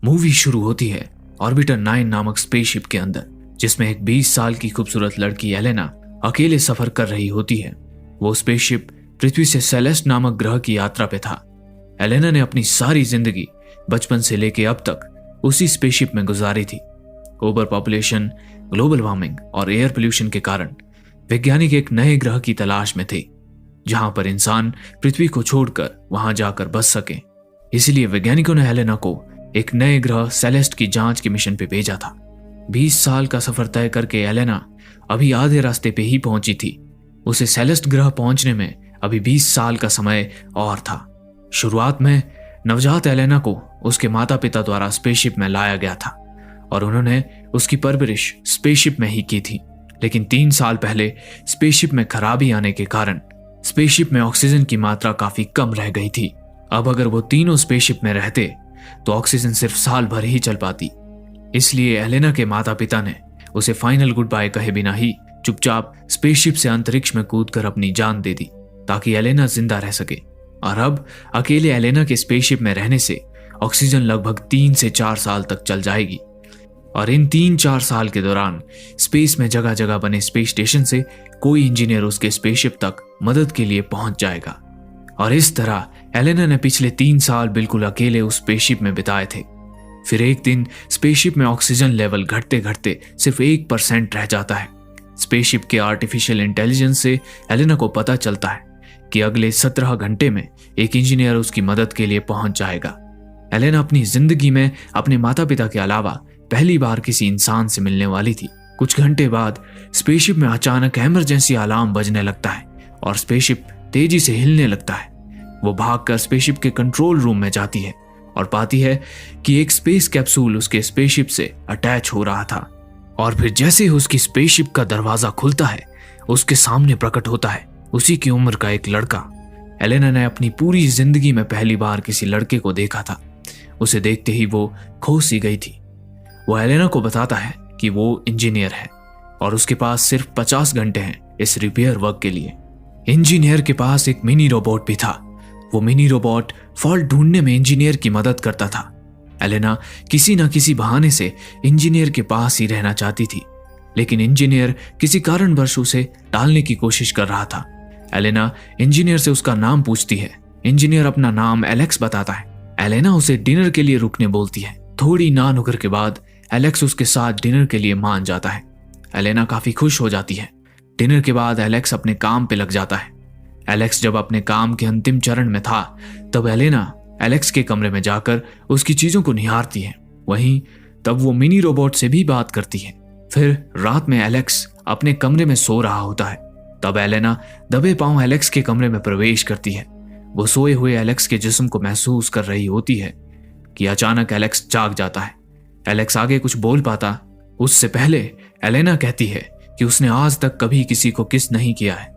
Movie शुरू होती है ऑर्बिटर 9 नामक स्पेसशिप के अंदर, जिसमें एक 20 साल की खूबसूरत लड़की एलेना अकेले सफर कर रही होती है। वो स्पेसशिप पृथ्वी से सेलेस्ट नामक ग्रह की यात्रा पे था। एलेना ने अपनी सारी जिंदगी बचपन से लेके अब तक उसी स्पेसशिप में गुजारी थी। ओवर पॉपुलेशन, ग्लोबल वार्मिंग और एयर पोल्यूशन के कारण वैज्ञानिक एक नए ग्रह की तलाश में थे, जहां पर इंसान पृथ्वी को छोड़कर वहां जाकर बस सके। इसलिए वैज्ञानिकों ने एलेना को एक नए ग्रह सेलेस्ट की जांच के मिशन पे भेजा था। 20 साल का सफर तय करके एलेना अभी आधे रास्ते पे ही पहुंची थी। उसे सेलेस्ट ग्रह पहुंचने में अभी 20 साल का समय और था। शुरुआत में नवजात एलेना को उसके माता पिता द्वारा स्पेसशिप में लाया गया था और उन्होंने उसकी परवरिश स्पेसशिप में ही की थी। लेकिन 3 साल पहले स्पेसशिप में खराबी आने के कारण स्पेसशिप में ऑक्सीजन की मात्रा काफी कम रह गई थी। अब अगर वो तीनों स्पेसशिप में रहते तो ऑक्सीजन सिर्फ साल भर ही चल पाती। इसलिए एलेना के माता पिता ने उसे फाइनल गुड बाय कहे बिना ही चुपचाप स्पेसशिप से अंतरिक्ष में कूदकर अपनी जान दे दी, ताकि एलेना जिंदा रह सके। और अब अकेले एलेना के स्पेसशिप में रहने से ऑक्सीजन लगभग 3 से 4 साल तक चल जाएगी। और इन 3-4 साल के दौरान स्पेस में जगह जगह बने स्पेस स्टेशन से कोई इंजीनियर उसके स्पेसशिप तक मदद के लिए पहुंच जाएगा। और इस तरह एलेना ने पिछले 3 साल बिल्कुल अकेले उस स्पेसशिप में बिताए थे। फिर एक दिन स्पेसशिप में ऑक्सीजन लेवल घटते घटते सिर्फ 1% रह जाता है। स्पेसशिप के आर्टिफिशियल इंटेलिजेंस से एलेना को पता चलता है कि अगले 17 घंटे में एक इंजीनियर उसकी मदद के लिए पहुंच जाएगा। एलेना अपनी जिंदगी में अपने माता पिता के अलावा पहली बार किसी इंसान से मिलने वाली थी। कुछ घंटे बाद स्पेसशिप में अचानक इमरजेंसी अलार्म बजने लगता है और स्पेसशिप तेजी से हिलने लगता है। वो भागकर स्पेसशिप के कंट्रोल रूम में जाती है और पाती है कि एक स्पेस कैप्सूल उसके स्पेसशिप से अटैच हो रहा था। और फिर जैसे ही उसकी स्पेसशिप का दरवाजा खुलता है, उसके सामने प्रकट होता है उसी की उम्र का एक लड़का। एलेना ने अपनी पूरी जिंदगी में पहली बार किसी लड़के को देखा था। उसे देखते ही वो खो सी गई थी। वो एलेना को बताता है कि वो इंजीनियर है और उसके पास सिर्फ 50 घंटे हैं इस रिपेयर वर्क के लिए। इंजीनियर के पास एक मिनी रोबोट भी था। वो मिनी रोबोट फॉल्ट ढूंढने में इंजीनियर की मदद करता था। एलेना किसी न किसी बहाने से इंजीनियर के पास ही रहना चाहती थी, लेकिन इंजीनियर किसी कारणवश उसे टालने की कोशिश कर रहा था। एलेना इंजीनियर से उसका नाम पूछती है। इंजीनियर अपना नाम एलेक्स बताता है। एलेना उसे डिनर के लिए रुकने बोलती है। थोड़ी नानुकर के बाद एलेक्स उसके साथ डिनर के लिए मान जाता है। एलेना काफी खुश हो जाती है। डिनर के बाद एलेक्स अपने काम पे लग जाता है। एलेक्स जब अपने काम के अंतिम चरण में था, तब एलेना एलेक्स के कमरे में जाकर उसकी चीजों को निहारती है। वहीं तब वो मिनी रोबोट से भी बात करती है। फिर रात में एलेक्स अपने कमरे में सो रहा होता है। तब एलेना दबे पांव एलेक्स के कमरे में प्रवेश करती है। वो सोए हुए एलेक्स के जिस्म को महसूस कर रही होती है कि अचानक एलेक्स जाग जाता है। एलेक्स आगे कुछ बोल पाता उससे पहले एलेना कहती है कि उसने आज तक कभी किसी को किस नहीं किया है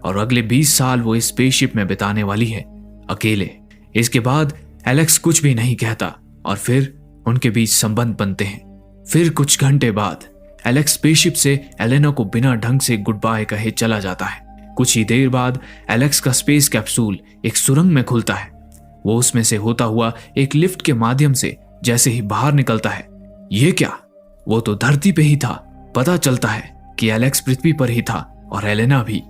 और अगले 20 साल वो इस स्पेसशिप में बिताने वाली है अकेले। इसके बाद एलेक्स कुछ भी नहीं कहता और फिर उनके बीच संबंध बनते हैं। फिर कुछ घंटे बाद एलेक्स स्पेसशिप से एलेना को बिना ढंग से गुड बाय कहे चला जाता है। कुछ ही देर बाद एलेक्स का स्पेस कैप्सूल एक सुरंग में खुलता है। वो उसमें से होता हुआ एक लिफ्ट के माध्यम से जैसे ही बाहर निकलता है, ये क्या, वो तो धरती पे ही था। पता चलता है कि एलेक्स पृथ्वी पर ही था और एलेना भी।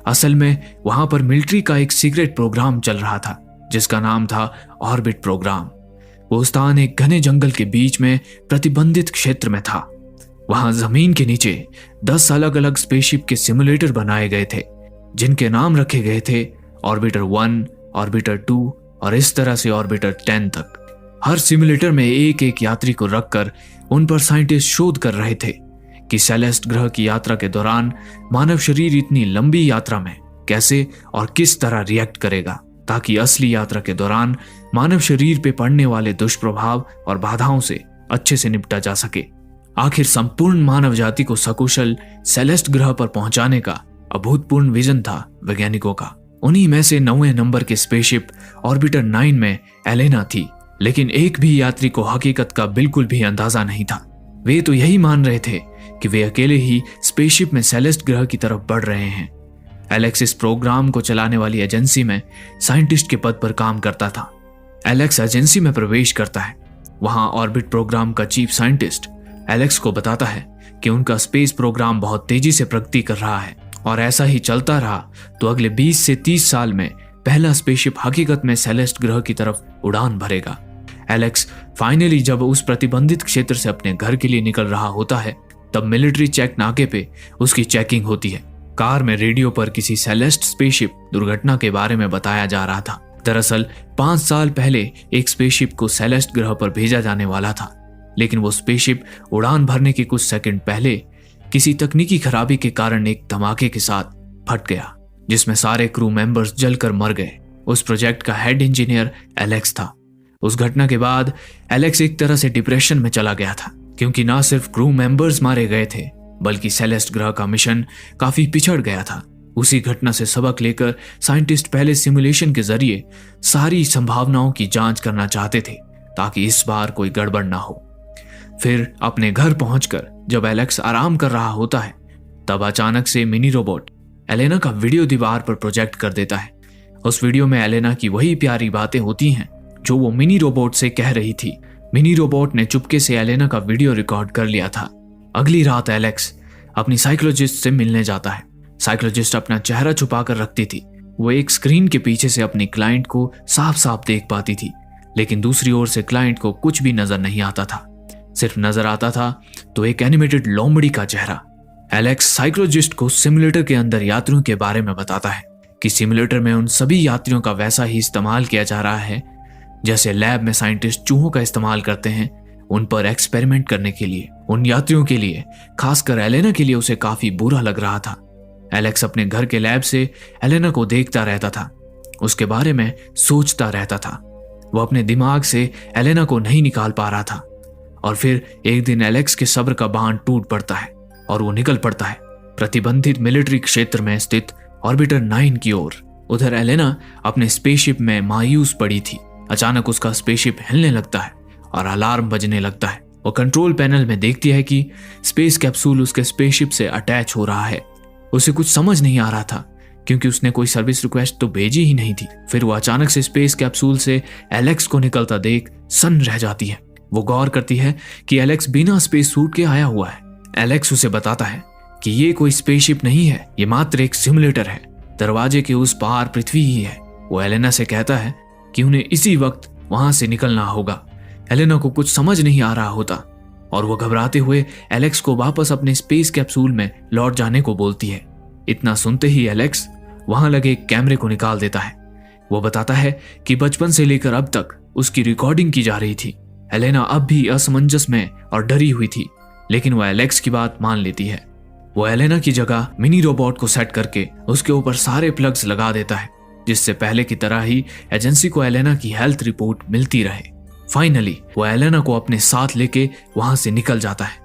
असल में वहां पर मिलिट्री का एक सीक्रेट प्रोग्राम चल रहा था जिसका नाम था ऑर्बिट प्रोग्राम। वो स्थान एक घने जंगल के बीच में प्रतिबंधित क्षेत्र में था। वहां जमीन के नीचे 10 अलग अलग स्पेसशिप के सिमुलेटर बनाए गए थे, जिनके नाम रखे गए थे ऑर्बिटर 1, ऑर्बिटर 2 और इस तरह से ऑर्बिटर 10 तक। हर सिमुलेटर में एक एक यात्री को रखकर उन पर साइंटिस्ट शोध कर रहे थे कि सेलेस्ट ग्रह की यात्रा के दौरान मानव शरीर इतनी लंबी यात्रा में कैसे और किस तरह रिएक्ट करेगा, ताकि असली यात्रा के दौरान मानव शरीर पे पड़ने वाले दुष्प्रभाव और बाधाओं से अच्छे से निपटा जा सके। आखिर संपूर्ण मानव जाति को सकुशल सेलेस्ट ग्रह पर पहुंचाने का अभूतपूर्व विजन था वैज्ञानिकों का। उन्हीं में से 9वें नंबर के स्पेसशिप ऑर्बिटर 9 में एलेना थी, लेकिन एक भी यात्री को हकीकत का बिल्कुल भी अंदाजा नहीं था। वे तो यही मान रहे थे कि वे अकेले ही स्पेसशिप में सेलेस्ट ग्रह की तरफ बढ़ रहे हैं। एलेक्स इस प्रोग्राम को चलाने वाली एजेंसी में साइंटिस्ट के पद पर काम करता था। एलेक्स एजेंसी में प्रवेश करता है। वहां ऑर्बिट प्रोग्राम का चीफ साइंटिस्ट एलेक्स को बताता है कि उनका स्पेस प्रोग्राम बहुत तेजी से प्रगति कर रहा है और ऐसा ही चलता रहा तो अगले 20 से 30 साल में पहला स्पेसशिप हकीकत में सेलेस्ट ग्रह की तरफ उड़ान भरेगा। एलेक्स फाइनली जब उस प्रतिबंधित क्षेत्र से अपने घर के लिए निकल रहा होता है तब मिलिट्री चेक नाके पे उसकी चेकिंग होती है। कार में रेडियो पर किसी सेलेस्ट स्पेसशिप दुर्घटना के बारे में बताया जा रहा था। दरअसल 5 साल पहले एक स्पेसशिप को सेलेस्ट ग्रह पर भेजा जाने वाला था, लेकिन वो स्पेसशिप उड़ान भरने के कुछ सेकंड पहले किसी तकनीकी खराबी के कारण एक धमाके के साथ फट गया, जिसमें सारे क्रू मेंबर्स जलकर मर गए। उस प्रोजेक्ट का हेड इंजीनियर एलेक्स था। उस घटना के बाद एलेक्स एक तरह से डिप्रेशन में चला गया था, क्योंकि ना सिर्फ क्रू मेंबर्स मारे गए थे बल्कि सेलेस्ट ग्रह का मिशन काफी पिछड़ गया था। उसी घटना से सबक लेकर साइंटिस्ट पहले सिमुलेशन के जरिए सारी संभावनाओं की जांच करना चाहते थे ताकि इस बार कोई गड़बड़ ना हो। फिर अपने घर पहुंचकर जब एलेक्स आराम कर रहा होता है तब अचानक से मिनी रोबोट एलेना का वीडियो दीवार पर प्रोजेक्ट कर देता है। उस वीडियो में एलेना की वही प्यारी बातें होती हैं जो वो मिनी रोबोट से कह रही थी। मिनी रोबोट ने चुपके से एलेना का वीडियो रिकॉर्ड कर लिया था। अगली रात एलेक्स अपनी साइकोलॉजिस्ट से मिलने जाता है। साइकोलॉजिस्ट अपना चेहरा छुपा कर रखती थी। वो एक स्क्रीन के पीछे से अपनी क्लाइंट को साफ साफ देख पाती थी, लेकिन दूसरी ओर से क्लाइंट को कुछ भी नजर नहीं आता था। सिर्फ नजर आता था तो एक एनिमेटेड लोमड़ी का चेहरा। एलेक्स साइकोलॉजिस्ट को सिमुलेटर के अंदर यात्रियों के बारे में बताता है कि सिमुलेटर में उन सभी यात्रियों का वैसा ही इस्तेमाल किया जा रहा है जैसे लैब में साइंटिस्ट चूहों का इस्तेमाल करते हैं उन पर एक्सपेरिमेंट करने के लिए। उन यात्रियों के लिए, खासकर एलेना के लिए, उसे काफी बुरा लग रहा था। एलेक्स अपने घर के लैब से एलेना को देखता रहता था, उसके बारे में सोचता रहता था। वो अपने दिमाग से एलेना को नहीं निकाल पा रहा था। और फिर एक दिन एलेक्स के सब्र का बांध टूट पड़ता है और वो निकल पड़ता है प्रतिबंधित मिलिट्री क्षेत्र में स्थित ऑर्बिटर 9 की ओर। उधर एलेना अपने स्पेसशिप में मायूस पड़ी थी। अचानक उसका स्पेसशिप हिलने लगता है और अलार्म बजने लगता है। वो कंट्रोल पैनल में देखती है कि स्पेस कैप्सूल उसके स्पेसशिप से अटैच हो रहा है। उसे कुछ समझ नहीं आ रहा था क्योंकि उसने कोई सर्विस रिक्वेस्ट तो भेजी ही नहीं थी। फिर वो अचानक से स्पेस कैप्सूल से एलेक्स को निकलता देख सन्न रह जाती है। वो गौर करती है कि एलेक्स बिना स्पेस सूट के आया हुआ है। एलेक्स उसे बताता है कि ये कोई स्पेसशिप नहीं है, ये मात्र एक सिमुलेटर है। दरवाजे के उस पार पृथ्वी ही है। वो एलेना से कहता है कि उन्हें इसी वक्त वहां से निकलना होगा। एलेना को कुछ समझ नहीं आ रहा होता और वो घबराते हुए एलेक्स को वापस अपने स्पेस कैप्सूल में लौट जाने को बोलती है। इतना सुनते ही एलेक्स वहां लगे एक कैमरे को निकाल देता है। वो बताता है कि बचपन से लेकर अब तक उसकी रिकॉर्डिंग की जा रही थी। एलेना अब भी असमंजस में और डरी हुई थी, लेकिन वह एलेक्स की बात मान लेती है। वो एलेना की जगह मिनी रोबोट को सेट करके उसके ऊपर सारे प्लग्स लगा देता है, जिससे पहले की तरह ही एजेंसी को एलेना की हेल्थ रिपोर्ट मिलती रहे। फाइनली वो एलेना को अपने साथ लेके वहां से निकल जाता है।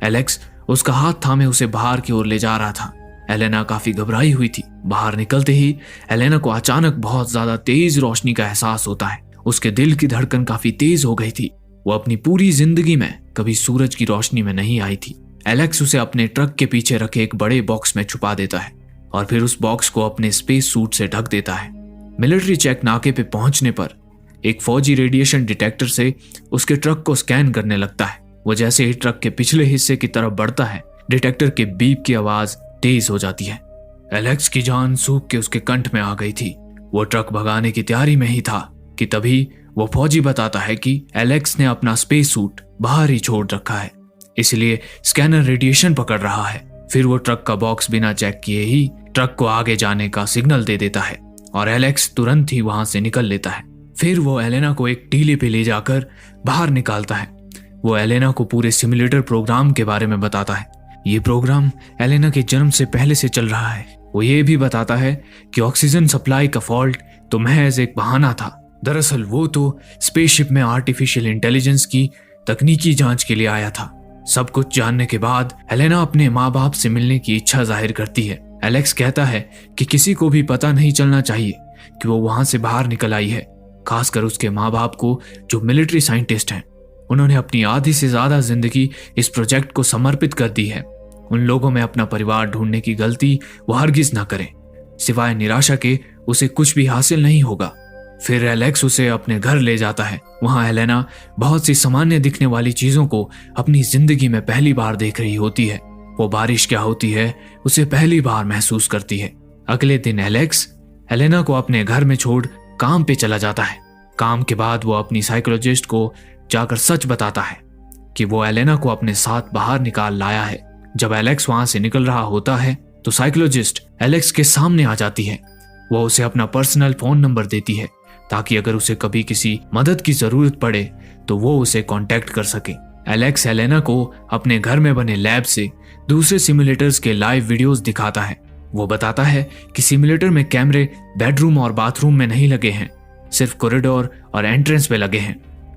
एलेक्स उसका हाथ थामे उसे बाहर की ओर ले जा रहा था। एलेना काफी घबराई हुई थी। बाहर निकलते ही एलेना को अचानक बहुत ज्यादा तेज रोशनी का एहसास होता है। उसके दिल की धड़कन काफी तेज हो गई थी। वो अपनी पूरी जिंदगी में कभी सूरज की रोशनी में नहीं आई थी। एलेक्स उसे अपने ट्रक के पीछे रखे एक बड़े बॉक्स में छुपा देता है और फिर उस बॉक्स को अपने स्पेस सूट से ढक देता है। मिलिट्री चेक नाके पे पहुंचने पर एक फौजी रेडिएशन डिटेक्टर से उसके ट्रक को स्कैन करने लगता है। वो जैसे ही ट्रक के पिछले हिस्से की तरफ बढ़ता है, डिटेक्टर के बीप की आवाज तेज हो जाती है। एलेक्स की जान सूख के उसके कंठ में आ गई थी। वो ट्रक भगाने की तैयारी में ही था कि तभी वो फौजी बताता है कि एलेक्स ने अपना स्पेस सूट बाहर ही छोड़ रखा है, इसलिए स्कैनर रेडिएशन पकड़ रहा है। फिर वो ट्रक का बॉक्स बिना चेक किए ही ट्रक को आगे जाने का सिग्नल दे देता है और एलेक्स तुरंत ही वहां से निकल लेता है। फिर वो एलेना को एक टीले पे ले जाकर बाहर निकालता है। वो एलेना को पूरे सिमुलेटर प्रोग्राम के बारे में बताता है। ये प्रोग्राम एलेना के जन्म से पहले से चल रहा है। वो ये भी बताता है कि ऑक्सीजन सप्लाई का फॉल्ट तो महज एक बहाना था। दरअसल वो तो स्पेसशिप में आर्टिफिशियल इंटेलिजेंस की तकनीकी जांच के लिए आया था। सब कुछ जानने के बाद एलेना अपने माँ बाप से मिलने की इच्छा जाहिर करती है। एलेक्स कहता है कि किसी को भी पता नहीं चलना चाहिए कि वो वहां से बाहर निकल आई है, खासकर उसके माँ बाप को जो मिलिट्री साइंटिस्ट हैं। उन्होंने अपनी आधी से ज्यादा जिंदगी इस प्रोजेक्ट को समर्पित कर दी है। उन लोगों में अपना परिवार ढूंढने की गलती वो हरगिज ना करें। सिवाय निराशा के उसे कुछ भी हासिल नहीं होगा। फिर एलेक्स उसे अपने घर ले जाता है। वहां एलेना बहुत सी सामान्य दिखने वाली चीजों को अपनी जिंदगी में पहली बार देख रही होती है। वो बारिश क्या होती है उसे पहली बार महसूस करती है। अगले दिन एलेक्स एलेना को अपने घर में छोड़ काम पे चला जाता है। काम के बाद वो अपनी साइकोलॉजिस्ट को जाकर सच बताता है कि वो एलेना को अपने साथ बाहर निकाल लाया है। जब एलेक्स वहां से निकल रहा होता है तो साइकोलॉजिस्ट एलेक्स के सामने आ जाती है। वो उसे अपना पर्सनल फोन नंबर देती है ताकि अगर उसे कभी किसी मदद की जरूरत पड़े तो वो उसे कांटेक्ट कर सके। एलेक्स एलेना को अपने घर में बने लैब से दूसरे सिमुलेटर्स के लाइव वीडियोस दिखाता है। वो बताता है कि सिमुलेटर में कैमरे बेडरूम और बाथरूम में नहीं लगे हैं, सिर्फ कॉरिडोर और एंट्रेंस पे लगे हैं।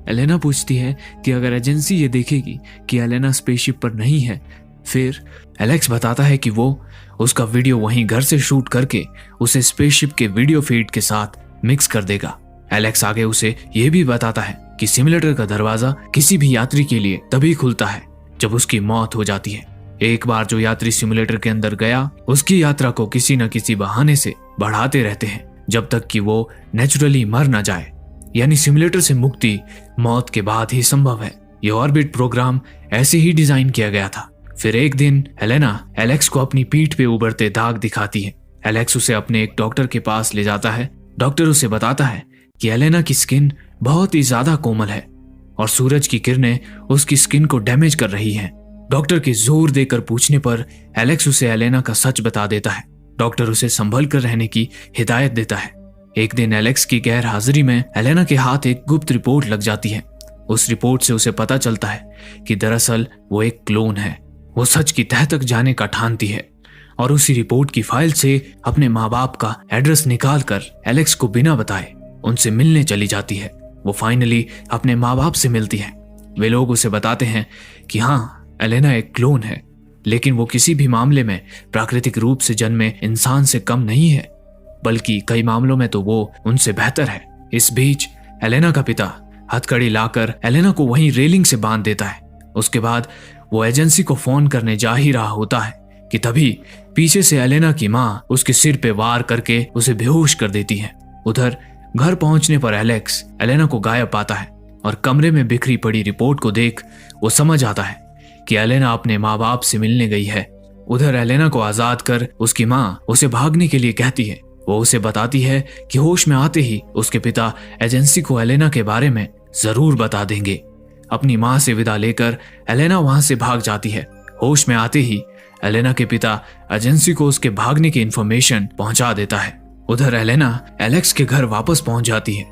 एलेना पूछती है कि अगर एजेंसी ये देखेगी कि एलेना स्पेसशिप पर नहीं है, फिर एलेक्स बताता है कि वो उसका वीडियो वहीं घर से शूट करके उसे स्पेसशिप के वीडियो फीड के साथ मिक्स कर देगा। एलेक्स आगे उसे ये भी बताता है कि सिमुलेटर का दरवाजा किसी भी यात्री के लिए तभी खुलता है जब उसकी मौत हो जाती है। एक बार जो यात्री सिमुलेटर के अंदर गया उसकी यात्रा को किसी न किसी बहाने से बढ़ाते रहते हैं जब तक कि वो नेचुरली मर न जाए, यानी सिमुलेटर से मुक्ति मौत के बाद ही संभव है। ये ऑर्बिट प्रोग्राम ऐसे ही डिजाइन किया गया था। फिर एक दिन एलेना एलेक्स को अपनी पीठ पे उभरते दाग दिखाती है। एलेक्स उसे अपने एक डॉक्टर के पास ले जाता है। डॉक्टर उसे बताता है कि एलेना की स्किन बहुत ही ज्यादा कोमल है और सूरज की किरणें उसकी स्किन को डैमेज कर रही हैं। डॉक्टर के जोर देकर पूछने पर एलेक्स उसे एलेना का सच बता देता है। डॉक्टर उसे संभल कर रहने की हिदायत देता है। एक दिन एलेक्स की गैर हाजिरी में एलेना के हाथ एक गुप्त रिपोर्ट लग जाती है। उस रिपोर्ट से उसे पता चलता है कि दरअसल वो एक क्लोन है। वो सच की तह तक जाने का ठानती है और उसी रिपोर्ट की फाइल से अपने माँ बाप का एड्रेस निकाल कर एलेक्स को बिना बताए उनसे मिलने चली जाती है। वो फाइनली अपने माँ बाप से मिलती है। वे लोग उसे बताते हैं कि हाँ, एलेना एक क्लोन है, लेकिन वो किसी भी मामले में प्राकृतिक रूप से जन्मे इंसान से कम नहीं है, बल्कि कई मामलों में तो वो उनसे बेहतर है। इस बीच एलेना का पिता हथकड़ी लाकर एलेना को वहीं रेलिंग से बांध देता है। उसके बाद वो एजेंसी को फोन करने जा ही रहा होता है कि तभी पीछे से एलेना की माँ उसके सिर पे वार करके उसे बेहोश कर देती है। उधर घर पहुंचने पर एलेक्स एलेना को गायब पाता है और कमरे में बिखरी पड़ी रिपोर्ट को देख वो समझ आता है कि एलेना अपने माँ बाप से मिलने गई है। उधर एलेना को आजाद कर उसकी माँ उसे भागने के लिए कहती है। वो उसे बताती है कि होश में आते ही उसके पिता एजेंसी को एलेना के बारे में जरूर बता देंगे। अपनी माँ से विदा लेकर एलेना वहां से भाग जाती है। होश में आते ही एलेना के पिता एजेंसी को उसके भागने की इंफॉर्मेशन पहुंचा देता है। उधर एलेना एलेक्स के घर वापस पहुंच जाती है।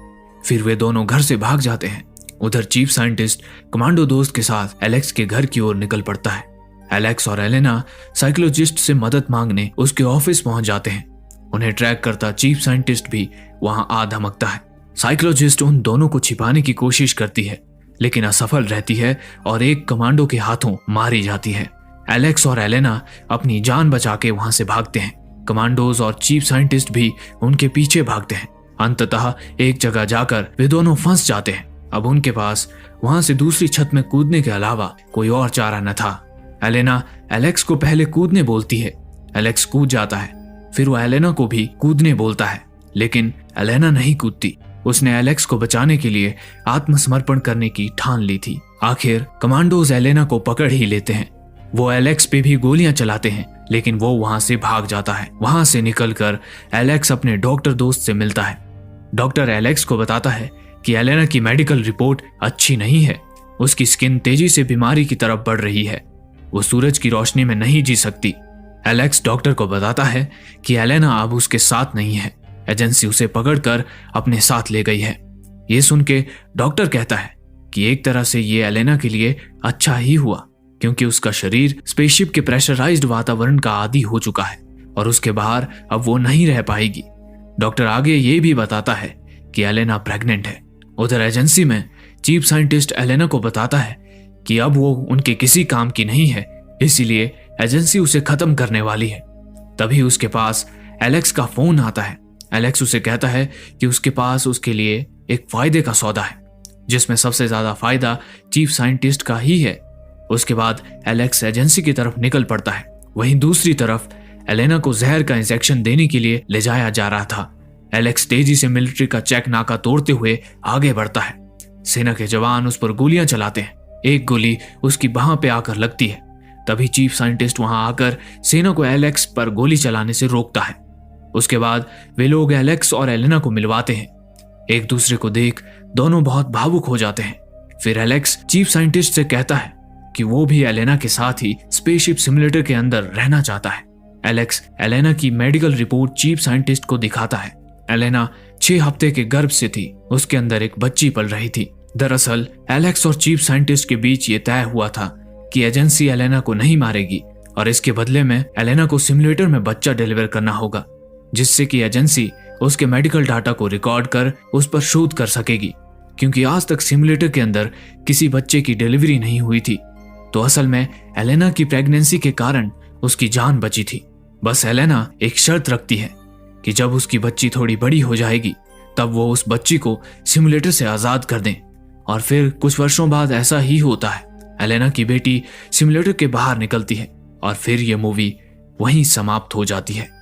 फिर वे दोनों घर से भाग जाते हैं। उधर चीफ साइंटिस्ट कमांडो दोस्त के साथ एलेक्स के घर की ओर निकल पड़ता है। एलेक्स और एलेना साइकोलॉजिस्ट से मदद मांगने उसके ऑफिस पहुंच जाते हैं। उन्हें ट्रैक करता चीफ साइंटिस्ट भी वहां आ धमकता है। साइकोलॉजिस्ट उन दोनों को छिपाने की कोशिश करती है, लेकिन असफल रहती है और एक कमांडो के हाथों मारी जाती है। एलेक्स और एलेना अपनी जान बचा के वहां से भागते हैं। कमांडोज और चीफ साइंटिस्ट भी उनके पीछे भागते हैं। अंततः एक जगह जाकर वे दोनों फंस जाते हैं। अब उनके पास वहां से दूसरी छत में कूदने के अलावा कोई और चारा न था। एलेना एलेक्स को पहले कूदने बोलती है। एलेक्स कूद जाता है। फिर वो एलेना को भी कूदने बोलता है, लेकिन एलेना नहीं कूदती। उसने एलेक्स को बचाने के लिए आत्मसमर्पण करने की ठान ली थी। आखिर कमांडोज एलेना को पकड़ ही लेते हैं। वो एलेक्स पे भी गोलियां चलाते हैं, लेकिन वो वहां से भाग जाता है। वहां से निकलकर एलेक्स अपने डॉक्टर दोस्त से मिलता है। डॉक्टर एलेक्स को बताता है कि एलेना की मेडिकल रिपोर्ट अच्छी नहीं है। उसकी स्किन तेजी से बीमारी की तरफ बढ़ रही है। वो सूरज की रोशनी में नहीं जी सकती। एलेक्स डॉक्टर को बताता है कि एलेना अब उसके साथ नहीं है। एजेंसी उसे पकड़कर अपने साथ ले गई है। ये सुन के डॉक्टर कहता है कि एक तरह से ये एलेना के लिए अच्छा ही हुआ, क्योंकि उसका शरीर स्पेसशिप के प्रेशराइज्ड वातावरण का आदी हो चुका है और उसके बाहर अब वो नहीं रह पाएगी। डॉक्टर आगे ये भी बताता है कि एलेना प्रेग्नेंट है। उधर एजेंसी में चीफ साइंटिस्ट एलेना को बताता है कि अब वो उनके किसी काम की नहीं है, इसीलिए एजेंसी उसे खत्म करने वाली है। तभी उसके पास एलेक्स का फोन आता है। एलेक्स उसे कहता है कि उसके पास उसके लिए एक फायदे का सौदा है, जिसमें सबसे ज्यादा फायदा चीफ साइंटिस्ट का ही है। उसके बाद एलेक्स एजेंसी की तरफ निकल पड़ता है। वहीं दूसरी तरफ एलेना को जहर का इंजेक्शन देने के लिए ले जाया जा रहा था। एलेक्स तेजी से मिलिट्री का चेक नाका तोड़ते हुए आगे बढ़ता है। सेना के जवान उस पर गोलियां चलाते हैं। एक गोली उसकी बाह पे आकर लगती है। तभी चीफ साइंटिस्ट वहां आकर सेना को एलेक्स पर गोली चलाने से रोकता है। उसके बाद वे लोग एलेक्स और एलेना को मिलवाते हैं। एक दूसरे को देख दोनों बहुत भावुक हो जाते हैं। फिर एलेक्स चीफ साइंटिस्ट से कहता है कि वो भी एलेना के साथ ही स्पेसशिप सिमुलेटर के अंदर रहना चाहता है। एलेक्स एलेना की मेडिकल रिपोर्ट चीफ साइंटिस्ट को दिखाता है। एलेना 6 हफ्ते के गर्भ से थी। उसके अंदर एक बच्ची पल रही थी। दरअसल एलेक्स और चीफ साइंटिस्ट के बीच ये तय हुआ था कि एजेंसी एलेना को नहीं मारेगी और इसके बदले में एलेना को सिमुलेटर में बच्चा डिलीवर करना होगा, जिससे कि एजेंसी उसके मेडिकल डाटा को रिकॉर्ड कर उस पर शोध कर सकेगी। क्योंकि आज तक सिमुलेटर के अंदर किसी बच्चे की डिलीवरी नहीं हुई थी, तो असल में एलेना की प्रेगनेंसी के कारण उसकी जान बची थी। बस एलेना एक शर्त रखती है कि जब उसकी बच्ची थोड़ी बड़ी हो जाएगी तब वो उस बच्ची को सिमुलेटर से आजाद कर दें। और फिर कुछ वर्षों बाद ऐसा ही होता है। एलेना की बेटी सिमुलेटर के बाहर निकलती है और फिर ये मूवी वहीं समाप्त हो जाती है।